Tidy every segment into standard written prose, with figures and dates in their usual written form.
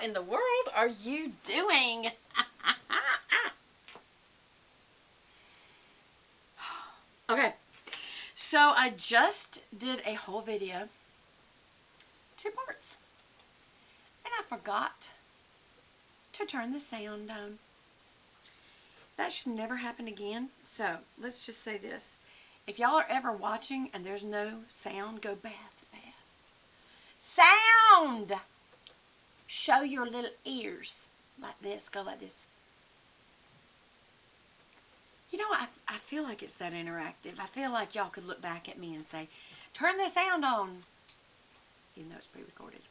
in the world are you doing? Okay, so I just did a whole video, 2 parts, and I forgot to turn the sound down. That should never happen again. So let's just say this. If y'all are ever watching and there's no sound, go Beth. Sound! Show your little ears. Like this. Go like this. You know, I feel like it's that interactive. I feel like y'all could look back at me and say, turn the sound on. Even though it's pre-recorded.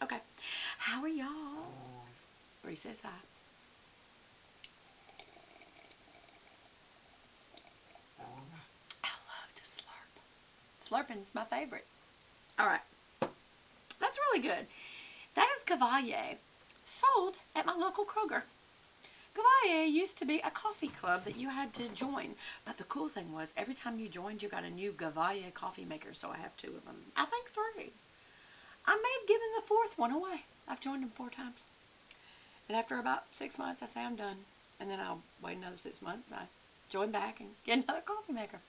Okay. How are y'all? Bree says hi. I love to slurp. Slurping's my favorite. Alright. That's really good. That is Cavalier. Sold at my local Kroger. Cavalier used to be a coffee club that you had to join. But the cool thing was, every time you joined, you got a new Cavalier coffee maker. So I have 2 of them. I think 3. I may have given the 4th one away. I've joined them 4 times. And after about 6 months, I say I'm done. And then I'll wait another 6 months. I join back and get another coffee maker.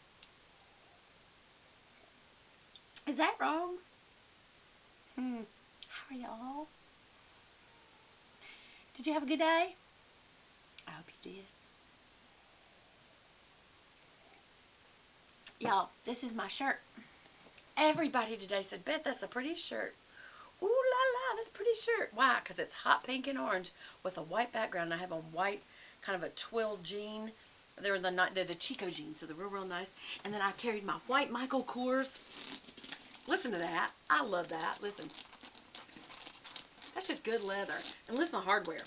Is that wrong? How are y'all? Did you have a good day? I hope you did. Y'all, this is my shirt. Everybody today said, Beth, that's a pretty shirt. Ooh la la, that's a pretty shirt. Why? Because it's hot pink and orange with a white background. I have a white, kind of a twill jean. They're the Chico jeans, so they're real nice. And then I carried my white Michael Kors. Listen to that. I love that. Listen. That's just good leather. And listen to the hardware.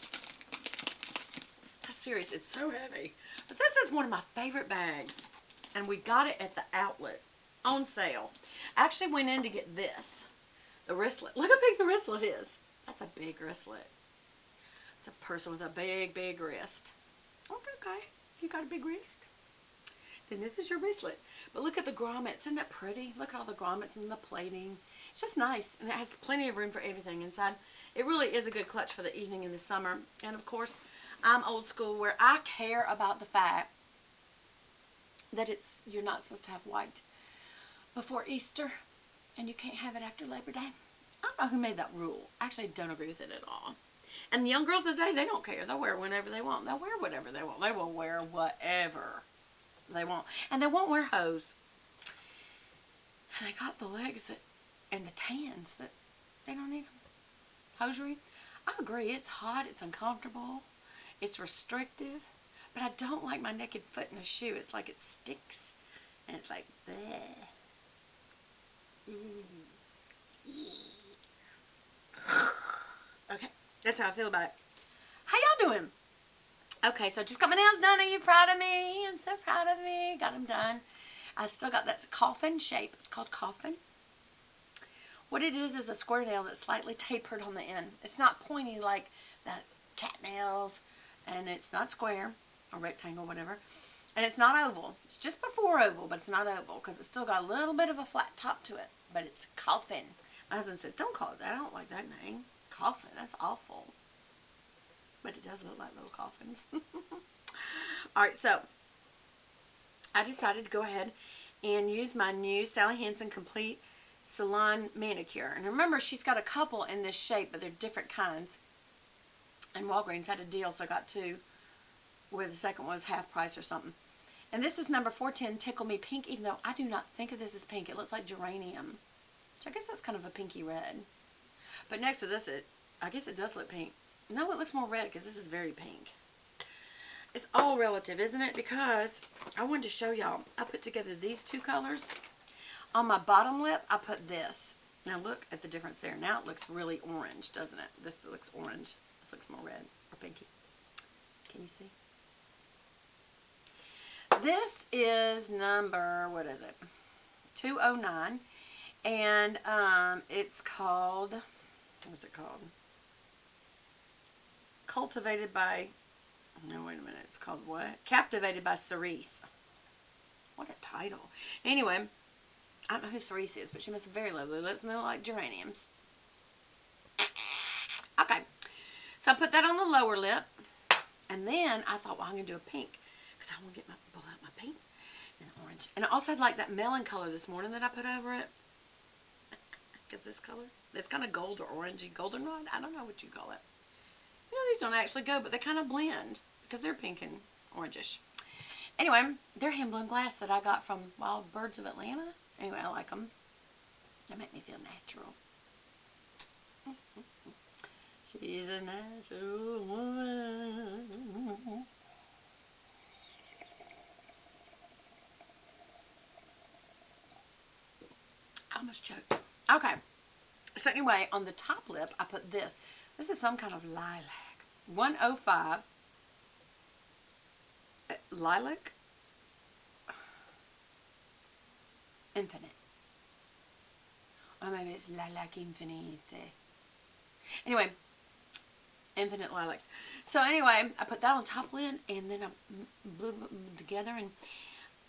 That's serious. It's so heavy. But this is one of my favorite bags. And we got it at the outlet. On sale. I actually went in to get this. The wristlet. Look how big the wristlet is. That's a big wristlet. It's a person with a big, big wrist. Okay. You got a big wrist? Then this is your wristlet. But look at the grommets. Isn't that pretty? Look at all the grommets and the plating. It's just nice. And it has plenty of room for everything inside. It really is a good clutch for the evening in the summer. And of course, I'm old school where I care about the fact that you're not supposed to have white before Easter. And you can't have it after Labor Day. I don't know who made that rule. I actually don't agree with it at all. And the young girls today, they don't care. They'll wear whenever they want. They'll wear whatever they want. They will wear whatever they want. And they won't wear hose. And they got the legs and the tans that they don't need them. Hosiery. I agree. It's hot. It's uncomfortable. It's restrictive. But I don't like my naked foot in a shoe. It's like it sticks. And it's like, bleh. Okay. That's how I feel about it. How y'all doing? Okay, so just got my nails done. Are you proud of me? I'm so proud of me. Got them done. I still got that coffin shape. It's called coffin. What it is a square nail that's slightly tapered on the end. It's not pointy like that cat nails. And it's not square or rectangle, whatever. And it's not oval. It's just before oval, but it's not oval because it's still got a little bit of a flat top to it. But it's coffin. My husband says, don't call it that. I don't like that name. Coffin. That's awful. But it does look like little coffins. Alright, so I decided to go ahead and use my new Sally Hansen Complete Salon Manicure. And remember, she's got a couple in this shape, but they're different kinds. And Walgreens had a deal, so I got 2, where the second one was half price or something. And this is number 410, Tickle Me Pink, even though I do not think of this as pink. It looks like geranium, which I guess that's kind of a pinky red. But next to this, I guess it does look pink. No, it looks more red because this is very pink. It's all relative, isn't it? Because I wanted to show y'all. I put together these 2 colors. On my bottom lip, I put this. Now look at the difference there. Now it looks really orange, doesn't it? This looks orange. This looks more red or pinky. Can you see? This is number, what is it? 209. And it's called, what's it called? Cultivated by, no, wait a minute. It's called what? Captivated by Cerise. What a title. Anyway, I don't know who Cerise is, but she must be very lovely. Looks like geraniums. Okay. So I put that on the lower lip. And then I thought, well, I'm going to do a pink. Because I want to pull out my pink and orange. And I also had like that melon color this morning that I put over it. Because this color, it's kind of gold or orangey, goldenrod. I don't know what you call it. You know, these don't actually go, but they kind of blend. Because they're pink and orangish. Anyway, they're hand-blown glass that I got from Wild Birds of Atlanta. Anyway, I like them. They make me feel natural. She's a natural woman. I almost choked. Okay. So anyway, on the top lip, I put this. This is some kind of lilac. 105. Lilac. Infinite. Or maybe it's Lilac Infinite. Anyway, Infinite Lilacs. So anyway, I put that on top lid, and then I blew them together, and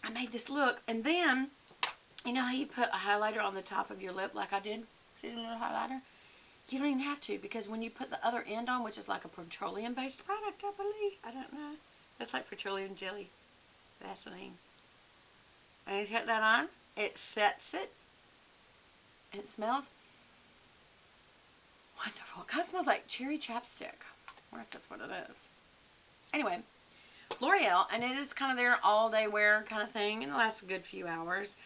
I made this look. And then, you know how you put a highlighter on the top of your lip like I did? See the little highlighter? You don't even have to, because when you put the other end on, which is like a petroleum-based product, I believe. I don't know. It's like petroleum jelly. Vaseline. And you put that on. It sets it. And it smells wonderful. It kind of smells like cherry chapstick. I wonder if that's what it is. Anyway, L'Oreal, and it is kind of their all-day wear kind of thing, and it lasts a good few hours.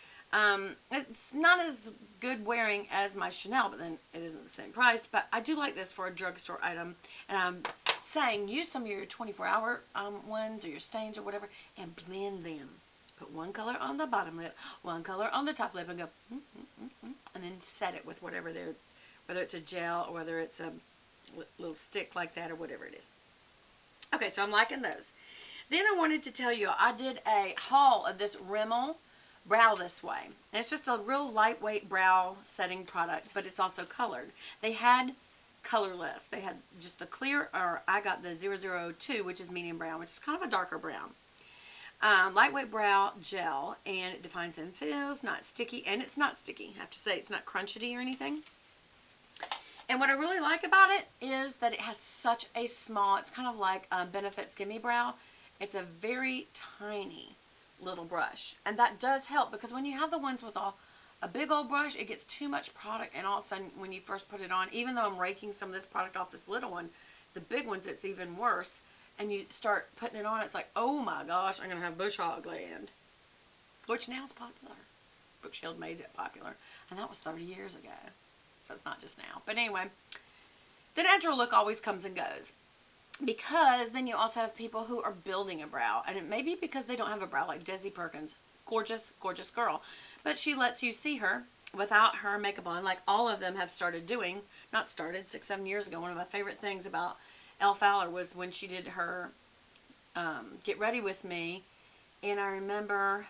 It's not as good wearing as my Chanel, but then it isn't the same price. But I do like this for a drugstore item, and I'm saying use some of your 24-hour ones or your stains or whatever, and blend them. Put one color on the bottom lip, one color on the top lip, and go, and then set it with whatever they're, whether it's a gel or whether it's a little stick like that or whatever it is. Okay, so I'm liking those. Then I wanted to tell you, I did a haul of this Rimmel Brow This Way. And it's just a real lightweight brow setting product, but it's also colored. They had colorless. They had just the clear, or I got the 002, which is medium brown, which is kind of a darker brown. Lightweight brow gel, and it defines and fills, not sticky, and it's not sticky. I have to say, it's not crunchety or anything. And what I really like about it is that it has such a small, it's kind of like Benefit's Gimme Brow. It's a very tiny little brush, and that does help, because when you have the ones with a big old brush, it gets too much product, and all of a sudden when you first put it on, even though I'm raking some of this product off this little one, the big ones, it's even worse. And you start putting it on, it's like, oh my gosh, I'm going to have bush hog gland. Which now is popular. Brooke Shield made it popular. And that was 30 years ago. So it's not just now. But anyway, the natural look always comes and goes. Because then you also have people who are building a brow. And it may be because they don't have a brow, like Desi Perkins. Gorgeous, gorgeous girl. But she lets you see her without her makeup on, like all of them have started doing. Not started, 6-7 years ago. One of my favorite things about Elle Fowler was when she did her Get Ready With Me. And I remember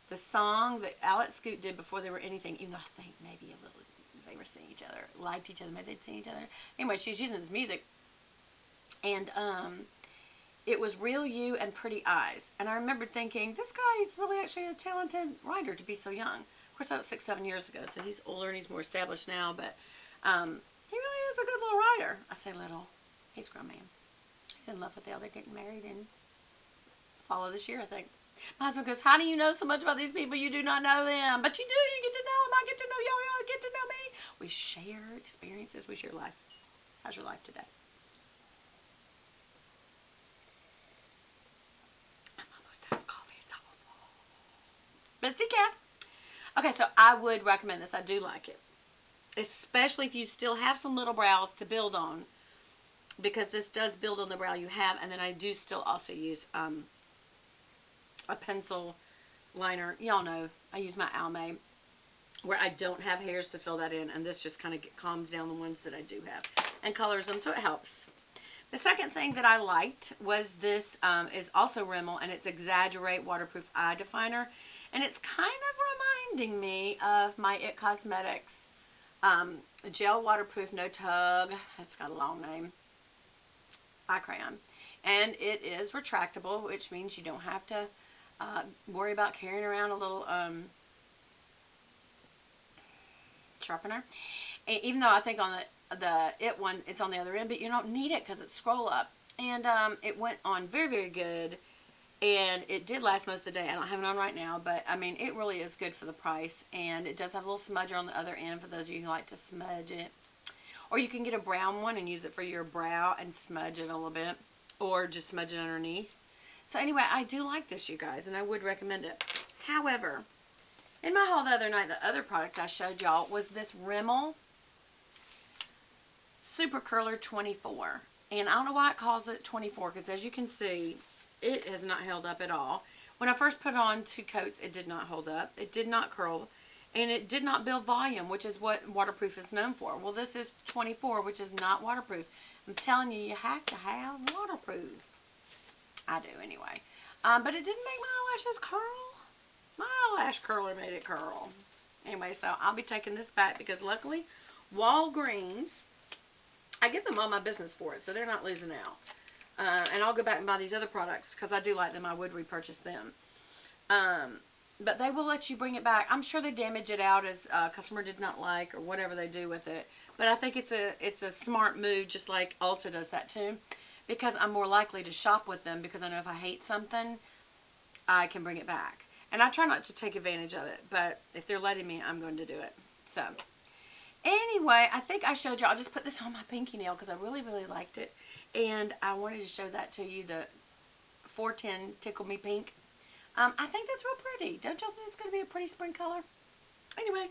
the song that Alex Scoot did before they were anything, even though I think maybe a little, they were seeing each other, liked each other, maybe they'd seen each other. Anyway, she was using this music. And it was Real You and Pretty Eyes. And I remember thinking, this guy is really actually a talented writer to be so young. Of course, that was 6-7 years ago, so he's older and he's more established now, but he really is a good little writer. I say little. He's a grown man. He's in love with Elle. They're getting married in fall of this year, I think. My husband goes, how do you know so much about these people? You do not know them. But you do. You get to know them. I get to know y'all. Y'all get to know me. We share experiences. We share life. How's your life today? I'm almost out of coffee. It's awful. But it's decaf. Okay, so I would recommend this. I do like it. Especially if you still have some little brows to build on, because this does build on the brow you have. And then I do still also use a pencil liner. Y'all know I use my Almay, where I don't have hairs to fill that in, and this just kind of calms down the ones that I do have and colors them, so it helps. The second thing that I liked was this is also Rimmel, and it's Exaggerate Waterproof Eye Definer, and it's kind of reminding me of my It Cosmetics Gel Waterproof No Tug, it's got a long name, eye crayon. And it is retractable, which means you don't have to worry about carrying around a little sharpener. And even though I think on the it one, it's on the other end, but you don't need it because it's scroll up. And it went on very, very good. And it did last most of the day. I don't have it on right now, but I mean, it really is good for the price. And it does have a little smudger on the other end for those of you who like to smudge it. Or you can get a brown one and use it for your brow and smudge it a little bit. Or just smudge it underneath. So anyway, I do like this, you guys, and I would recommend it. However, in my haul the other night, the other product I showed y'all was this Rimmel Super Curler 24. And I don't know why it calls it 24, because as you can see, it has not held up at all. When I first put on 2 coats, it did not hold up. It did not curl. And it did not build volume, which is what waterproof is known for. Well, this is 24, which is not waterproof. I'm telling you, you have to have waterproof. I do anyway. But it didn't make my eyelashes curl. My eyelash curler made it curl. Anyway, so I'll be taking this back because luckily, Walgreens, I give them all my business for it, so they're not losing out. And I'll go back and buy these other products because I do like them. I would repurchase them. But they will let you bring it back. I'm sure they damage it out as a customer did not like or whatever they do with it. But I think it's a smart move, just like Ulta does that too. Because I'm more likely to shop with them because I know if I hate something, I can bring it back. And I try not to take advantage of it. But if they're letting me, I'm going to do it. So, anyway, I think I showed you. I'll just put this on my pinky nail because I really, really liked it. And I wanted to show that to you, the 410 Tickle Me Pink. I think that's real pretty. Don't y'all think it's going to be a pretty spring color? Anyway,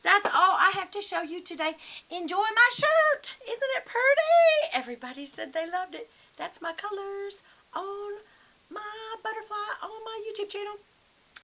that's all I have to show you today. Enjoy my shirt. Isn't it pretty? Everybody said they loved it. That's my colors on my butterfly on my YouTube channel.